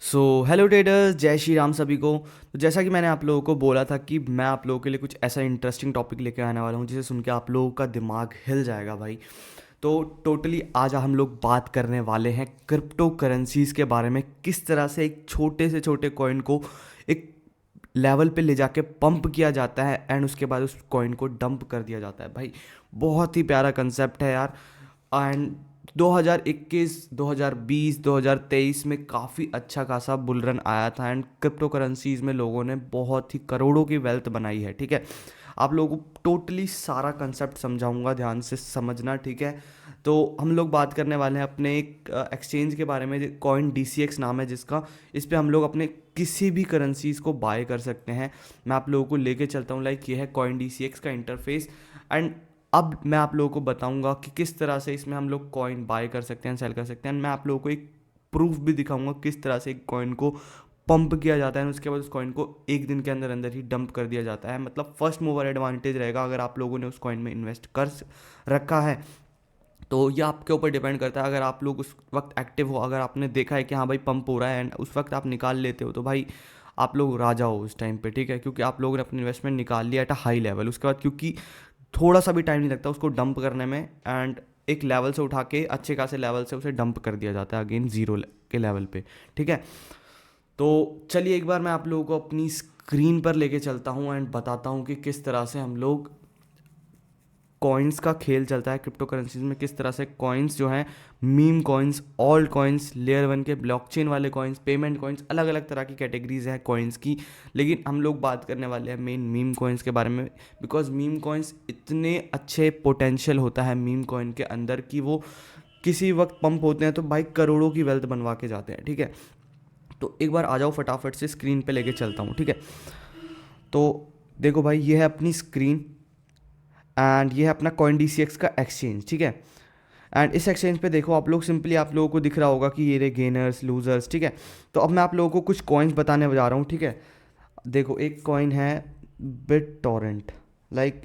So hello traders, जय श्री राम सभी को। तो जैसा कि मैंने आप लोगों को बोला था कि मैं आप लोगों के लिए कुछ ऐसा इंटरेस्टिंग टॉपिक लेकर आने वाला हूँ जिसे सुन के आप लोगों का दिमाग हिल जाएगा भाई। तो टोटली आज हम लोग बात करने वाले हैं क्रिप्टो करेंसीज के बारे में, किस तरह से एक छोटे से छोटे कॉइन को एक लेवल पे ले जाके पंप किया जाता है एंड उसके बाद उस कॉइन को डंप कर दिया जाता है भाई। बहुत ही प्यारा कंसेप्ट है यार। एंड 2021, 2020, 2023 में काफ़ी अच्छा खासा बुल रन आया था एंड क्रिप्टो करेंसीज में लोगों ने बहुत ही करोड़ों की वेल्थ बनाई है। ठीक है, आप लोगों को टोटली सारा कंसेप्ट समझाऊंगा, ध्यान से समझना। ठीक है, तो हम लोग बात करने वाले हैं अपने एक एक्सचेंज के बारे में, कॉइन DCX नाम है जिसका। इस पे हम लोग अपने किसी भी करेंसीज को बाय कर सकते हैं। मैं आप लोगों को लेके चलता हूँ, लाइक ये है कॉइन DCX का इंटरफेस। एंड अब मैं आप लोगों को बताऊंगा कि किस तरह से इसमें हम लोग कॉइन बाय कर सकते हैं, सेल कर सकते हैं। मैं आप लोगों को एक प्रूफ भी दिखाऊंगा किस तरह से एक कॉइन को पंप किया जाता है और उसके बाद उस कॉइन को एक दिन के अंदर अंदर ही डंप कर दिया जाता है। मतलब फर्स्ट मूवर एडवांटेज रहेगा अगर आप लोगों ने उस कॉइन में इन्वेस्ट कर रखा है। तो ये आपके ऊपर डिपेंड करता है। अगर आप लोग उस वक्त एक्टिव हो, अगर आपने देखा है कि हाँ भाई पंप हो रहा है एंड उस वक्त आप निकाल लेते हो, तो भाई आप लोग राजा हो उस टाइम पे। ठीक है, क्योंकि आप लोगों ने अपनी इन्वेस्टमेंट निकाल लिया एट अ हाई लेवल। उसके बाद क्योंकि थोड़ा सा भी टाइम नहीं लगता उसको डंप करने में, एंड एक लेवल से उठा के अच्छे खासे लेवल से उसे डंप कर दिया जाता है अगेन जीरो के लेवल पे। ठीक है, तो चलिए एक बार मैं आप लोगों को अपनी स्क्रीन पर लेके चलता हूँ एंड बताता हूँ कि किस तरह से हम लोग कॉइन्स का खेल चलता है क्रिप्टो करेंसीज में। किस तरह से कॉइन्स जो हैं, meme coins, alt coins, layer 1 के ब्लॉकचेन वाले कॉइन्स, पेमेंट कॉइन्स, अलग अलग तरह की कैटेगरीज हैं कॉइन्स की। लेकिन हम लोग बात करने वाले हैं मेन मीम कॉइन्स के बारे में, बिकॉज मीम कॉइन्स इतने अच्छे पोटेंशियल होता है मीम कॉइन के अंदर कि वो किसी वक्त पंप होते हैं तो भाई करोड़ों की वेल्थ बनवा के जाते हैं। ठीक है, तो एक बार आ जाओ, फटाफट से स्क्रीन पे लेके चलता हूँ। ठीक है, तो देखो भाई, ये है अपनी स्क्रीन एंड ये है अपना कॉइन DCX का एक्सचेंज। ठीक है, एंड इस एक्सचेंज पे देखो आप लोग, सिंपली आप लोगों को दिख रहा होगा कि ये रहे गेनर्स लूजर्स। ठीक है, तो अब मैं आप लोगों को कुछ कॉइन्स बताने जा रहा हूँ। ठीक है, देखो एक कॉइन है बिट टॉरेंट। लाइक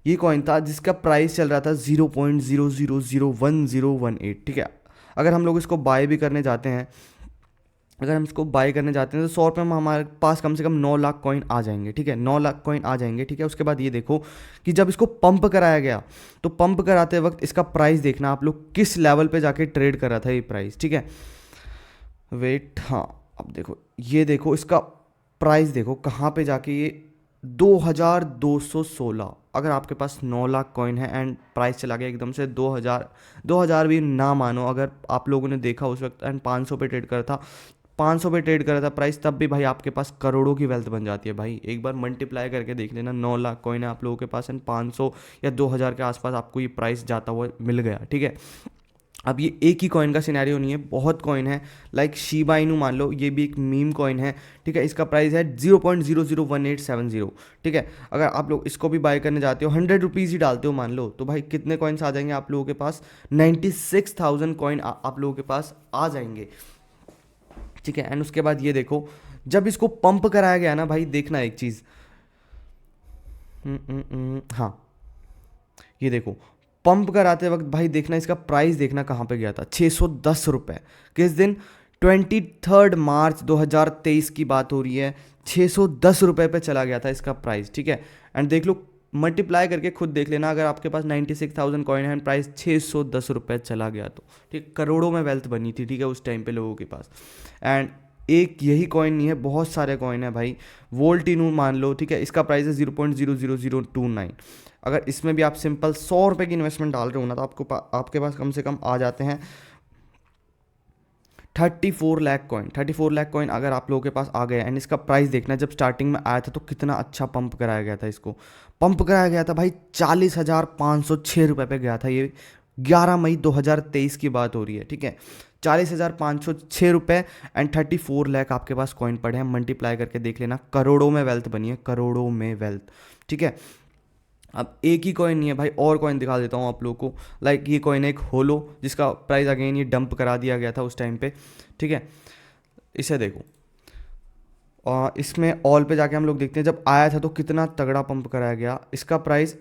ये कॉइन था जिसका प्राइस चल रहा था 0.000108। ठीक है, अगर हम लोग इसको बाय भी करने जाते हैं, अगर हम इसको बाय करने जाते हैं तो 100 रुपये में हमारे पास कम से कम 9 लाख कॉइन आ जाएंगे। ठीक है, 9 लाख कॉइन आ जाएंगे। ठीक है, उसके बाद ये देखो कि जब इसको पंप कराया गया, तो पंप कराते वक्त इसका प्राइस देखना आप लोग किस लेवल पे जाके ट्रेड कर रहा था ये प्राइस। ठीक है, वेट, हाँ, अब देखो, ये देखो इसका प्राइस देखो कहाँ पे जाके ये 2216। अगर आपके पास 9 लाख कॉइन है एंड प्राइस चला गया एकदम से 2000 भी ना मानो, अगर आप लोगों ने देखा उस वक्त एंड 500 पे ट्रेड करा था, 500 पे ट्रेड करा था प्राइस, तब भी भाई आपके पास करोड़ों की वेल्थ बन जाती है भाई। एक बार मल्टीप्लाई करके देख लेना, 9 लाख कॉइन है आप लोगों के पास एंड 500 या 2000 के आसपास आपको ये प्राइस जाता हुआ मिल गया। ठीक है, अब ये एक ही कॉइन का सिनेरियो नहीं है, बहुत कॉइन है। लाइक शीबा इनू मान लो, ये भी एक मीम कॉइन है। ठीक है, इसका प्राइस है 0.001870। ठीक है, अगर आप लोग इसको भी बाय करने जाते हो, 100 रुपीज़ ही डालते हो मान लो, तो भाई कितने कॉइन्स आ जाएंगे आप लोगों के पास? 96,000 कॉइन आप लोगों के पास आ जाएंगे। ठीक है, एंड उसके बाद ये देखो, जब इसको पंप कराया गया ना भाई, देखना एक चीज़। हाँ, ये देखो, पंप कराते वक्त भाई देखना, इसका प्राइस देखना कहाँ पे गया था, 610 रुपये। किस दिन? 23 मार्च 2023 की बात हो रही है। 610 रुपये पे चला गया था इसका प्राइस। ठीक है, एंड देख लो, मल्टीप्लाई करके खुद देख लेना, अगर आपके पास 96,000 कॉइन है एंड प्राइस 610 रुपये चला गया तो ठीक, करोड़ों में वेल्थ बनी थी। ठीक है, उस टाइम पे लोगों के पास। एंड एक यही कॉइन नहीं है, बहुत सारे कॉइन है भाई। वोल्टिनू मान लो, ठीक है, इसका प्राइस है 0.00029। अगर इसमें भी आप सिंपल 100 रुपये की इन्वेस्टमेंट डाल रहे हो ना, तो आपके पास कम से कम आ जाते हैं 34 लाख कॉइन। 34 लाख कॉइन अगर आप लोगों के पास आ गए, एंड इसका प्राइस देखना, जब स्टार्टिंग में आया था तो कितना अच्छा पंप कराया गया था। इसको पंप कराया गया था भाई, 40,506 रुपये पे गया था ये। 11 मई 2023 की बात हो रही है। ठीक है, 40,506 रुपये एंड 34 लाख आपके पास कॉइन पड़े हैं। मल्टीप्लाई करके देख लेना, करोड़ों में वेल्थ बनी है, करोड़ों में वेल्थ। ठीक है, अब एक ही कॉइन नहीं है भाई, और कॉइन दिखा देता हूँ आप लोगों को। लाइक ये कॉइन है एक होलो, जिसका प्राइस अगेन ये डंप करा दिया गया था उस टाइम पे। ठीक है, इसे देखो, और इसमें ऑल पे जाके हम लोग देखते हैं, जब आया था तो कितना तगड़ा पंप कराया गया। इसका प्राइस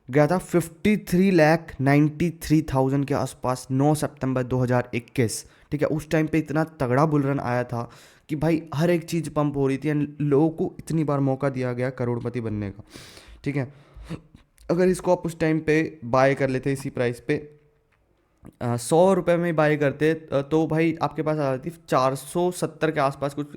गया था 53,93,000 के आसपास, 9 सितंबर 2021। ठीक है। उस टाइम पे इतना तगड़ा बुल रन आया था कि भाई हर एक चीज़ पंप हो रही थी एंड लोगों को इतनी बार मौका दिया गया करोड़पति बनने का, ठीक है। अगर इसको आप उस टाइम पे बाय कर लेते इसी प्राइस पे 100 रुपये में बाय करते तो भाई आपके पास आ जाती 470 के आसपास कुछ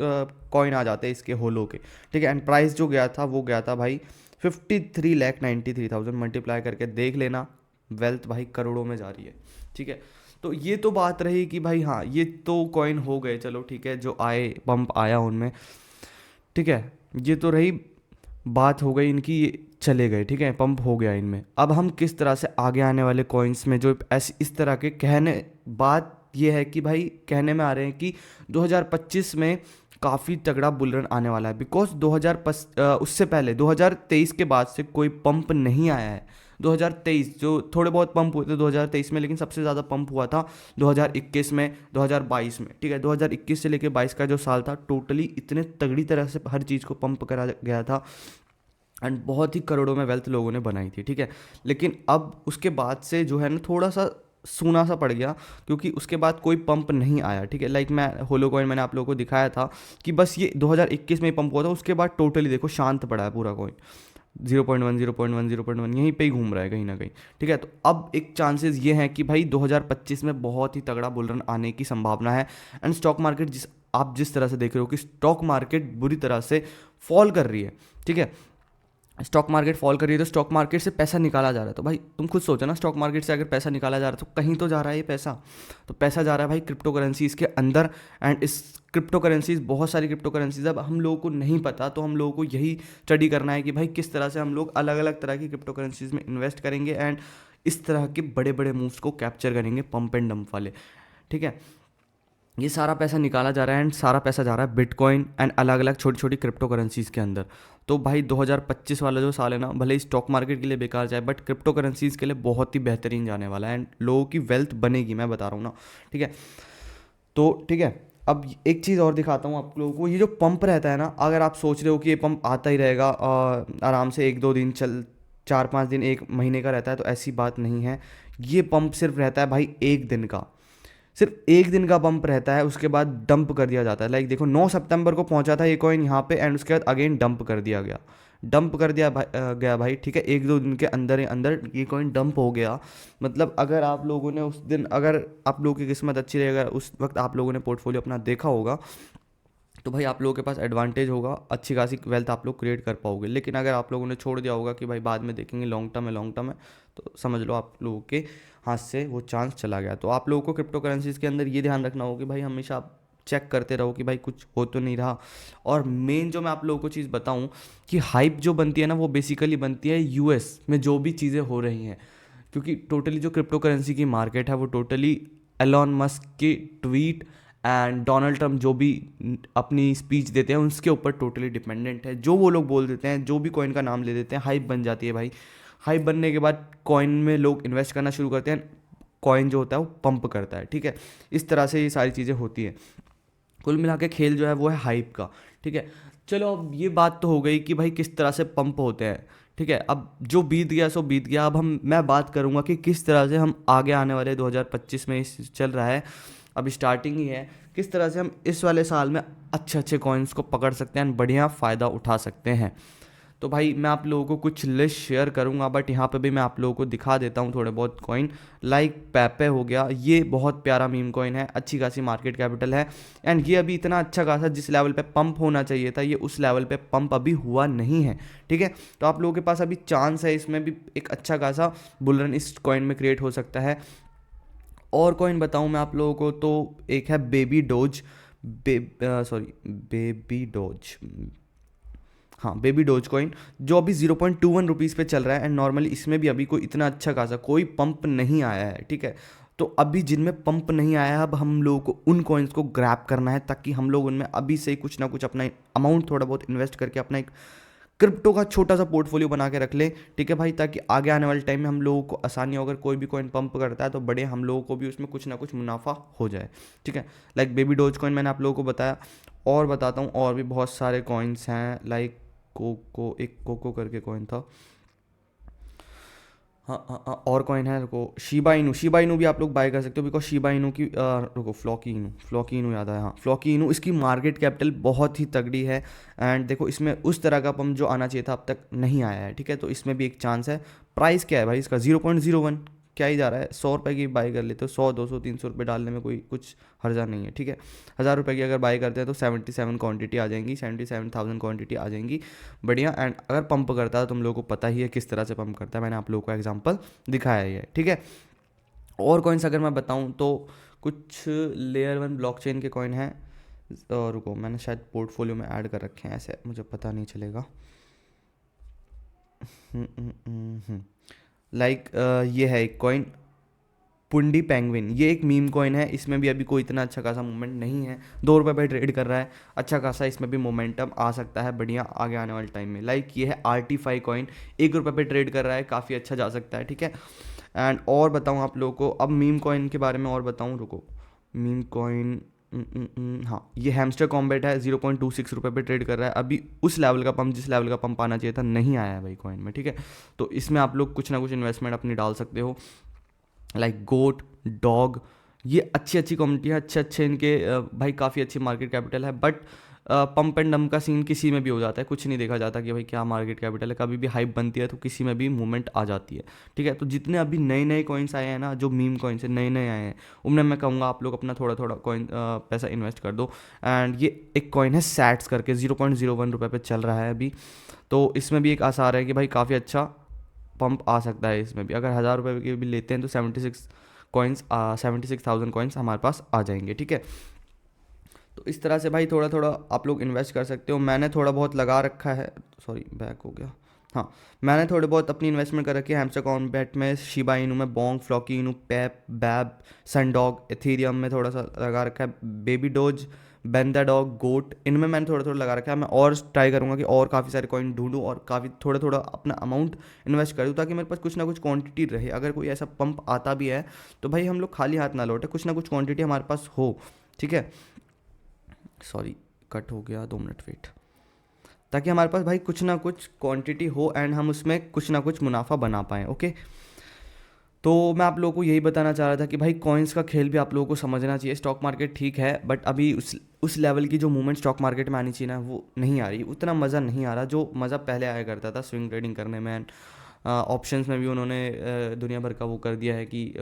कॉइन आ जाते इसके होलो के, ठीक है। एंड प्राइस जो गया था वो गया था भाई 53,93,000। मल्टीप्लाई करके देख लेना, वेल्थ भाई करोड़ों में जा रही है, ठीक है। तो ये तो बात रही कि भाई हाँ ये तो कॉइन हो गए, चलो ठीक है, जो आए पंप आया उनमें, ठीक है। ये तो रही बात हो गई इनकी, ये चले गए, ठीक है, पंप हो गया इनमें। अब हम किस तरह से आगे आने वाले कॉइन्स में जो ऐसे इस तरह के कहने, बात ये है कि भाई कहने में आ रहे हैं कि 2025 में काफ़ी तगड़ा बुल रन आने वाला है, बिकॉज उससे पहले 2023 के बाद से कोई पंप नहीं आया है। 2023 जो थोड़े बहुत पंप हुए थे 2023 में, लेकिन सबसे ज़्यादा पंप हुआ था 2021 में, 2022 में, ठीक है। 2021 से लेकर 22 का जो साल था, टोटली इतने तगड़ी तरह से हर चीज़ को पंप करा गया था एंड बहुत ही करोड़ों में वेल्थ लोगों ने बनाई थी, ठीक है। लेकिन अब उसके बाद से जो है ना थोड़ा सा सूना सा पड़ गया, क्योंकि उसके बाद कोई पंप नहीं आया, ठीक है। लाइक मैं होलो कॉइन मैंने आप लोगों को दिखाया था कि बस ये 2021 में ही पंप हुआ था, उसके बाद टोटली देखो शांत पड़ा है पूरा कॉइन, 0.1 0.1 0.1 यहीं पे ही घूम रहा है कहीं ना कहीं, ठीक है। तो अब एक चांसेस ये हैं कि भाई 2025 में बहुत ही तगड़ा बुल रन आने की संभावना है। एंड स्टॉक मार्केट आप जिस तरह से देख रहे हो कि स्टॉक मार्केट बुरी तरह से फॉल कर रही है, ठीक है। स्टॉक मार्केट फॉल कर रही है तो स्टॉक मार्केट से पैसा निकाला जा रहा है, तो भाई तुम खुद सोचो ना, स्टॉक मार्केट से अगर पैसा निकाला जा रहा है तो कहीं तो जा रहा है ये पैसा, तो पैसा जा रहा है भाई क्रिप्टो करेंसीज के अंदर। एंड इस क्रिप्टो करेंसीज, बहुत सारी क्रिप्टो करेंसीज अब हम लोगों को नहीं पता, तो हम लोगों को यही स्टडी करना है कि भाई किस तरह से हम लोग अलग अलग तरह की क्रिप्टो करेंसीज में इन्वेस्ट करेंगे एंड इस तरह के बड़े बड़े मूव्स को कैप्चर करेंगे, पंप एंड डंप वाले, ठीक है। ये सारा पैसा निकाला जा रहा है एंड सारा पैसा जा रहा है बिटकॉइन एंड अलग अलग छोटी छोटी क्रिप्टो करेंसीज के अंदर। तो भाई 2025 वाला जो साल है ना, भले ही स्टॉक मार्केट के लिए बेकार जाए, बट क्रिप्टो करेंसीज के लिए बहुत ही बेहतरीन जाने वाला है एंड लोगों की वेल्थ बनेगी, मैं बता रहा हूँ ना, ठीक है। तो ठीक है, अब एक चीज़ और दिखाता हूँ आप लोगों को। ये जो पंप रहता है ना, अगर आप सोच रहे हो कि ये पंप आता ही रहेगा आराम से 1-2 दिन 4-5 दिन 1 महीने का रहता है, तो ऐसी बात नहीं है। ये पंप सिर्फ रहता है भाई 1 दिन का, सिर्फ 1 दिन का पंप रहता है, उसके बाद डंप कर दिया जाता है। लाइक देखो 9 सितंबर को पहुंचा था ये कॉइन यहाँ पे एंड उसके बाद अगेन डंप कर दिया गया, डंप कर दिया गया भाई, ठीक है। 1-2 दिन के अंदर ही अंदर ये कॉइन डंप हो गया। मतलब अगर आप लोगों ने उस दिन, अगर आप लोगों की किस्मत अच्छी रही, अगर उस वक्त आप लोगों ने पोर्टफोलियो अपना देखा होगा, तो भाई आप लोगों के पास एडवांटेज होगा, अच्छी खासी वेल्थ आप लोग क्रिएट कर पाओगे। लेकिन अगर आप लोगों ने छोड़ दिया होगा कि भाई बाद में देखेंगे, लॉन्ग टर्म है लॉन्ग टर्म है, तो समझ लो आप लोगों के हाथ से वो चांस चला गया। तो आप लोगों को क्रिप्टो करेंसीज के अंदर ये ध्यान रखना होगा कि भाई हमेशा आप चेक करते रहो कि भाई कुछ हो तो नहीं रहा। और मेन जो मैं आप लोगों को चीज़ बताऊं कि हाइप जो बनती है ना, वो बेसिकली बनती है यूएस में जो भी चीज़ें हो रही हैं, क्योंकि टोटली जो क्रिप्टो करेंसी की मार्केट है वो टोटली एलॉन मस्क की ट्वीट एंड डोनाल्ड ट्रम्प जो भी अपनी स्पीच देते हैं उसके ऊपर टोटली डिपेंडेंट है। जो वो लोग बोल देते हैं, जो भी कॉइन का नाम ले देते हैं, हाइप बन जाती है भाई। हाइप बनने के बाद कॉइन में लोग इन्वेस्ट करना शुरू करते हैं, कॉइन जो होता है वो पंप करता है, ठीक है। इस तरह से ये सारी चीज़ें होती हैं। कुल मिला के खेल जो है वो है हाइप का, ठीक है। चलो अब ये बात तो हो गई कि भाई किस तरह से पंप होते हैं, ठीक है। अब जो बीत गया सो बीत गया। अब मैं बात करूंगा कि किस तरह से हम आगे आने वाले 2025 में चल रहा है, अभी स्टार्टिंग ही है, किस तरह से हम इस वाले साल में अच्छे अच्छे कॉइन्स को पकड़ सकते हैं, बढ़िया फ़ायदा उठा सकते हैं। तो भाई मैं आप लोगों को कुछ लिस्ट शेयर करूंगा, बट यहाँ पे भी मैं आप लोगों को दिखा देता हूँ थोड़े बहुत कॉइन। लाइक पेपे हो गया, ये बहुत प्यारा मीम कॉइन है, अच्छी खासी मार्केट कैपिटल है एंड ये अभी इतना अच्छा खासा जिस लेवल पे पंप होना चाहिए था, ये उस लेवल पे पंप अभी हुआ नहीं है, ठीक है। तो आप लोगों के पास अभी चांस है, इसमें भी एक अच्छा खासा बुल रन इस कॉइन में क्रिएट हो सकता है। और कॉइन बताऊं मैं आप लोगों को, तो एक है बेबी डोज, बेबी डोज, हाँ बेबी डोज कॉइन, जो अभी 0.21 रुपीज़ पे चल रहा है एंड नॉर्मली इसमें भी अभी कोई इतना अच्छा खासा कोई पंप नहीं आया है, ठीक है। तो अभी जिनमें पंप नहीं आया है, अब हम लोगों को उन कॉइन्स को ग्रैब करना है, ताकि हम लोग उनमें अभी से ही कुछ ना कुछ अपना अमाउंट थोड़ा बहुत इन्वेस्ट करके अपना एक क्रिप्टो का छोटा सा पोर्टफोलियो बना के रख ले, ठीक है भाई, ताकि आगे आने वाले टाइम में हम लोगों को आसानी हो, अगर कोई भी कॉइन पंप करता है तो बड़े हम लोगों को भी उसमें कुछ ना कुछ मुनाफा हो जाए, ठीक है। लाइक बेबी डोज कॉइन मैंने आप लोगों को बताया, और बताता हूँ और भी बहुत सारे कॉइन्स हैं। लाइक कोको, एक कोको करके कॉइन था, हाँ हाँ हाँ, और कॉइन है, रुको, शिबा इनू, शिबा इनू भी आप लोग बाय कर सकते हो, बिकॉज शिबा इनू की रुको, फ्लॉकी इनू, फ्लॉकी इनू याद आया, हाँ फ्लॉकी इनू, इसकी मार्केट कैपिटल बहुत ही तगड़ी है। एंड देखो इसमें उस तरह का पंप जो आना चाहिए था अब तक नहीं आया है, ठीक है, तो इसमें भी एक चांस है। प्राइस क्या है भाई इसका, 0.01, क्या ही जा रहा है, 100 रुपये की बाई कर लेते हो, 100 200 300 रुपये डालने में कोई कुछ हर्जा नहीं है, ठीक है। 1000 रुपये की अगर बाई करते हैं तो 77 क्वांटिटी आ जाएंगी, 77,000 क्वांटिटी आ जाएंगी, बढ़िया। एंड अगर पंप करता है तो तुम लोगों को पता ही है किस तरह से पंप करता है, मैंने आप लोगों को एग्जांपल दिखाया ही है, ठीक है। और कॉइन्स अगर मैं बताऊं तो कुछ लेयर 1 ब्लॉकचेन के कॉइन हैं, रुको मैंने शायद पोर्टफोलियो में ऐड कर रखे हैं, ऐसे मुझे पता नहीं चलेगा। लाइक ये है एक कॉइन, पुंडी पेंगुइन, ये एक मीम कॉइन है, इसमें भी अभी कोई इतना अच्छा खासा मूवमेंट नहीं है, 2 रुपये पे ट्रेड कर रहा है, अच्छा खासा इसमें भी मोमेंटम आ सकता है बढ़िया आगे आने वाले टाइम में। लाइक ये है RT5 कॉइन, 1 रुपये पे ट्रेड कर रहा है, काफ़ी अच्छा जा सकता है, ठीक है। एंड और बताऊँ आप लोगों को, अब मीम कॉइन के बारे में और बताऊँ, रुको, मीम कॉइन, हाँ ये हैमस्टर कॉम्बैट है, 0.26 रुपये पे ट्रेड कर रहा है, अभी उस लेवल का पंप, जिस लेवल का पंप आना चाहिए था नहीं आया है भाई कॉइन में, ठीक है। तो इसमें आप लोग कुछ ना कुछ इन्वेस्टमेंट अपनी डाल सकते हो, लाइक गोट, डॉग, ये अच्छी अच्छी कम्युनिटी है, अच्छे अच्छे इनके भाई काफ़ी अच्छी मार्केट कैपिटल है। बट पंप एंड डंप का सीन किसी में भी हो जाता है, कुछ नहीं देखा जाता कि भाई क्या मार्केट कैपिटल है, कभी भी हाइप बनती है तो किसी में भी मूवमेंट आ जाती है, ठीक है। तो जितने अभी नए नए कॉइन्स आए हैं ना, जो मीम कॉइन्स है नए नए आए हैं, उनमें मैं कहूँगा आप लोग अपना थोड़ा थोड़ा कॉइन पैसा इन्वेस्ट कर दो। एंड ये एक कॉइन है सैट्स करके, 0.01 रुपये पे चल रहा है अभी, तो इसमें भी एक आसार है कि भाई काफ़ी अच्छा पंप आ सकता है इसमें भी। अगर 1000 रुपये के भी लेते हैं तो 76,000 कॉइन्स हमारे पास आ जाएंगे, ठीक है। तो इस तरह से भाई थोड़ा थोड़ा आप लोग इन्वेस्ट कर सकते हो, मैंने थोड़ा बहुत लगा रखा है, सॉरी बैक हो गया, हाँ मैंने थोड़े बहुत अपनी इन्वेस्टमेंट कर रखी है हैमस्टर कॉम्बैट में, शिबा इनू में, बोंग, फ्लॉकी इनू, पेप, बैब, सनडॉग, एथेरियम में थोड़ा सा लगा रखा है, बेबी डोज, बेंदा डॉग, गोट, इनमें मैंने थोड़ा थोड़ा लगा रखा है। मैं और ट्राई करूंगा कि और काफ़ी सारे कॉइन ढूंढूं और काफ़ी थोड़ा थोड़ा अपना अमाउंट इन्वेस्ट कर दूं, ताकि मेरे पास कुछ ना कुछ क्वांटिटी रहे, अगर कोई ऐसा पंप आता भी है तो भाई हम लोग खाली हाथ ना लौटे, कुछ ना कुछ क्वांटिटी हमारे पास हो, ठीक है। सॉरी कट हो गया, 2 मिनट वेट, ताकि हमारे पास भाई कुछ ना कुछ क्वांटिटी हो एंड हम उसमें कुछ ना कुछ मुनाफा बना पाएँ, ओके। तो मैं आप लोगों को यही बताना चाह रहा था कि भाई कॉइन्स का खेल भी आप लोगों को समझना चाहिए। स्टॉक मार्केट ठीक है, बट अभी उस लेवल की जो मूवमेंट स्टॉक मार्केट में आनी चाहिए ना, वो नहीं आ रही, उतना मज़ा नहीं आ रहा जो मज़ा पहले आया करता था स्विंग ट्रेडिंग करने में। ऑप्शंस में भी उन्होंने दुनिया भर का वो कर दिया है कि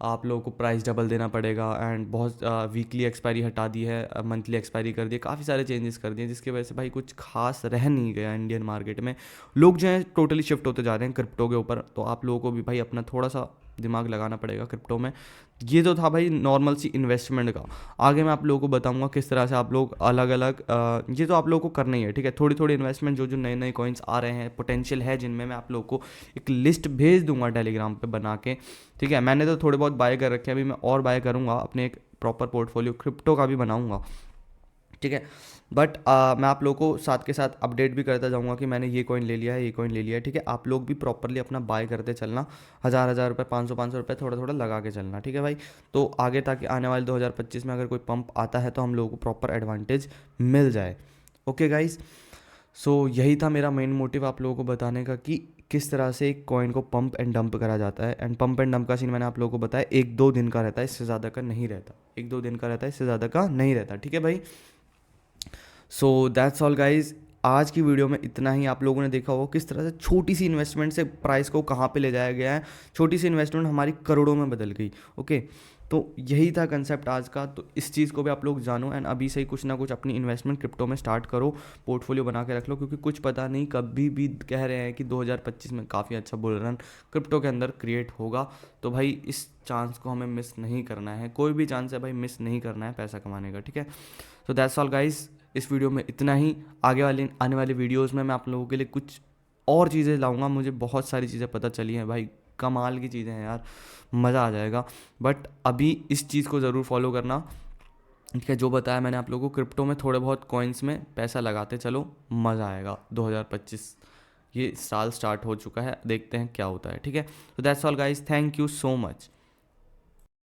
आप लोगों को प्राइस डबल देना पड़ेगा, एंड बहुत वीकली एक्सपायरी हटा दी है, मंथली एक्सपायरी कर दी है, काफ़ी सारे चेंजेस कर दिए, जिसकी वजह से भाई कुछ खास रह नहीं गया इंडियन मार्केट में। लोग जो हैं टोटली शिफ्ट होते जा रहे हैं क्रिप्टो के ऊपर, तो आप लोगों को भी भाई अपना थोड़ा सा दिमाग लगाना पड़ेगा क्रिप्टो में। ये तो था भाई नॉर्मल सी इन्वेस्टमेंट का, आगे मैं आप लोगों को बताऊंगा किस तरह से आप लोग अलग अलग, ये तो आप लोगों को करना ही है, ठीक है। थोड़ी थोड़ी इन्वेस्टमेंट जो जो नए नए कॉइन्स आ रहे हैं, पोटेंशियल है जिनमें, मैं आप लोगों को एक लिस्ट भेज दूंगा टेलीग्राम पे बना के, ठीक है। मैंने तो थोड़े बहुत बाय कर रखे हैं, अभी मैं और बाय करूंगा, अपने एक प्रॉपर पोर्टफोलियो क्रिप्टो का भी बनाऊंगा, ठीक है। बट मैं आप लोगों को साथ के साथ अपडेट भी करता जाऊंगा कि मैंने ये कॉइन ले लिया है, ये कॉइन ले लिया है, ठीक है। आप लोग भी प्रॉपरली अपना बाय करते चलना, 1000 1000 रुपये, 500 500 रुपये थोड़ा थोड़ा लगा के चलना, ठीक है भाई। तो आगे ताकि आने वाले 2025 में अगर कोई पंप आता है तो हम लोगों को प्रॉपर एडवांटेज मिल जाए, ओके गाइज। सो यही था मेरा मेन मोटिव आप लोगों को बताने का कि किस तरह से एक कॉइन को पंप एंड डंप करा जाता है। एंड पंप एंड डंप का सीन मैंने आप लोगों को बताया, 1 2 दिन का रहता है, इससे ज़्यादा का नहीं रहता, 1 2 दिन का रहता है, इससे ज़्यादा का नहीं रहता, ठीक है भाई। सो दैट्स ऑल गाइज, आज की वीडियो में इतना ही। आप लोगों ने देखा होगा किस तरह से छोटी सी इन्वेस्टमेंट से प्राइस को कहाँ पे ले जाया गया है, छोटी सी इन्वेस्टमेंट हमारी करोड़ों में बदल गई, ओके। तो यही था कंसेप्ट आज का, तो इस चीज़ को भी आप लोग जानो एंड अभी से ही कुछ ना कुछ अपनी इन्वेस्टमेंट क्रिप्टो में स्टार्ट करो, पोर्टफोलियो बना के रख लो, क्योंकि कुछ पता नहीं कभी भी कह रहे हैं कि 2025 में काफ़ी अच्छा बुल रन क्रिप्टो के अंदर क्रिएट होगा। तो भाई इस चांस को हमें मिस नहीं करना है, कोई भी चांस है भाई मिस नहीं करना है पैसा कमाने का, ठीक है। सो दैट्स ऑल गाइज, इस वीडियो में इतना ही। आगे वाले आने वाले वीडियोस में मैं आप लोगों के लिए कुछ और चीज़ें लाऊंगा, मुझे बहुत सारी चीज़ें पता चली हैं भाई, कमाल की चीज़ें हैं यार, मज़ा आ जाएगा। बट अभी इस चीज़ को ज़रूर फॉलो करना, ठीक है। जो बताया मैंने आप लोगों को, क्रिप्टो में थोड़े बहुत कॉइन्स में पैसा लगाते चलो, मज़ा आएगा। 2025 ये साल स्टार्ट हो चुका है, देखते हैं क्या होता है, ठीक है। तो that's all guys, thank you so much.